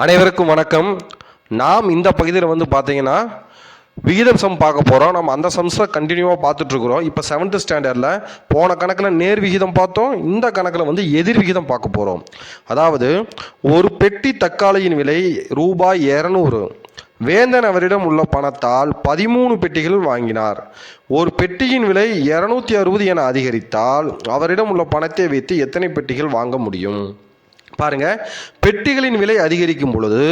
அனைவருக்கும் வணக்கம். நாம் இந்த பகுதியில் பார்த்தீங்கன்னா விகிதம் சம் பார்க்க போகிறோம். நம்ம அந்த சம்ஸை கண்டினியூவாக பார்த்துட்ருக்குறோம். இப்போ 7th ஸ்டாண்டர்டில் போன கணக்கில் நேர் விகிதம் பார்த்தோம். இந்த கணக்கில் எதிர் விகிதம் பார்க்க போகிறோம். அதாவது ஒரு பெட்டி தக்காளியின் விலை ரூபாய் 200. வேந்தன் அவரிடம் உள்ள பணத்தால் 13 பெட்டிகள் வாங்கினார். ஒரு பெட்டியின் விலை 260 என அதிகரித்தால் அவரிடம் உள்ள பணத்தை வைத்து எத்தனை பெட்டிகள் வாங்க முடியும்? பாருங்க, பெட்டிகளின் விலை அதிகரிக்கும் பொழுது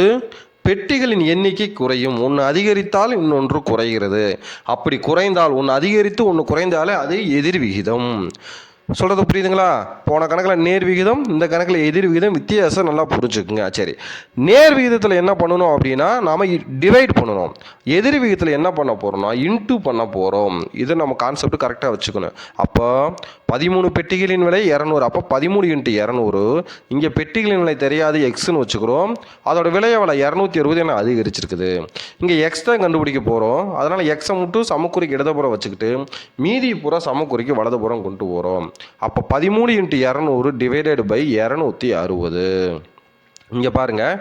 பெட்டிகளின் எண்ணிக்கை குறையும். ஒன்று அதிகரித்தால் இன்னொன்று குறைகிறது. அப்படி குறைந்தால் ஒன்று அதிகரித்து ஒன்று குறைந்தாலே அது எதிர் விகிதம். சொல்கிறது புரியுதுங்களா? போன கணக்கில் நேர் விகிதம், இந்த கணக்கில் எதிர் விகிதம், வித்தியாசம் நல்லா புரிஞ்சுக்குங்க. சரி, நேர் விகிதத்தில் என்ன பண்ணணும் அப்படின்னா நாம் டிவைட் பண்ணணும். எதிர் விகிதத்தில் என்ன பண்ண போகிறோம்னா இன்ட்டு பண்ண போகிறோம். இது நம்ம கான்செப்ட் கரெக்டாக வச்சுக்கணும். அப்போ 13 பெட்டிகளின் விலை 200. அப்போ 13 × 200. இங்கே பெட்டிகளின் விலை தெரியாது, எக்ஸ்ன்னு வச்சுக்கிறோம். அதோட விலையை 260 என அதிகரிச்சிருக்குது. இங்கே எக்ஸ் தான் கண்டுபிடிக்க போகிறோம். அதனால் எக்ஸை மட்டும் சமக்குறிக்கு இடதுபுறம் வச்சுக்கிட்டு மீதி பூரா சமக்குறிக்கு வலதுபுறம் கொண்டு போகிறோம். அப்போ 13 × 200 டிவைடட் பை 260. இங்கே பாருங்கள்,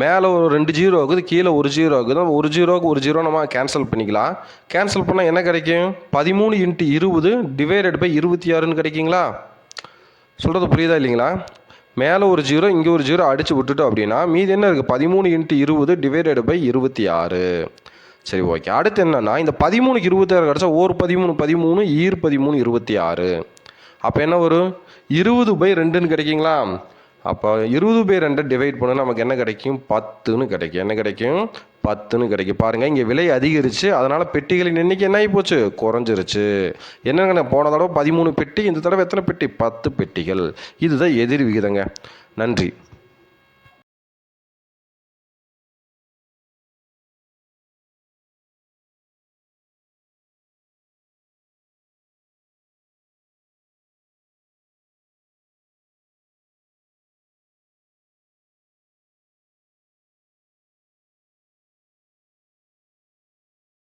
மேலே ஒரு 2 ஜீரோ ஆகுது, கீழே ஒரு ஜீரோ ஆகுது. ஒரு ஜீரோவுக்கு ஒரு ஜீரோ நம்ம கேன்சல் பண்ணிக்கலாம். கேன்சல் பண்ணால் என்ன கிடைக்கும்? 13 × 20 டிவைடட் பை 26ன்னு கிடைக்குங்களா? சொல்கிறது புரியுதா இல்லைங்களா? மேலே ஒரு ஜீரோ, இங்கே ஒரு ஜீரோ அடித்து விட்டுட்டோம் அப்படின்னா மீதி என்ன இருக்குது? 13 × 20 டிவைடட் பை 26. சரி, ஓகே. அடுத்து என்னன்னா, இந்த 13க்கு 26 கிடச்சா ஓர் 13 13 ஈர் 13 26. அப்போ என்ன வரும்? 20/2ன்னு கிடைக்குங்களா? அப்போ 20/2 டிவைட் பண்ண நமக்கு என்ன கிடைக்கும்? 10ன்னு கிடைக்கும். என்ன கிடைக்கும்? 10ன்னு கிடைக்கும். பாருங்கள், இங்கே விலை அதிகரிச்சு, அதனால் பெட்டிகளின் எண்ணிக்கை என்ன ஆகி போச்சு? குறைஞ்சிருச்சு. என்னங்க, போன தடவை 13 பெட்டி, இந்த தடவை எத்தனை பெட்டி? 10 பெட்டிகள். இதுதான் எதிர் விகிதங்க. நன்றி.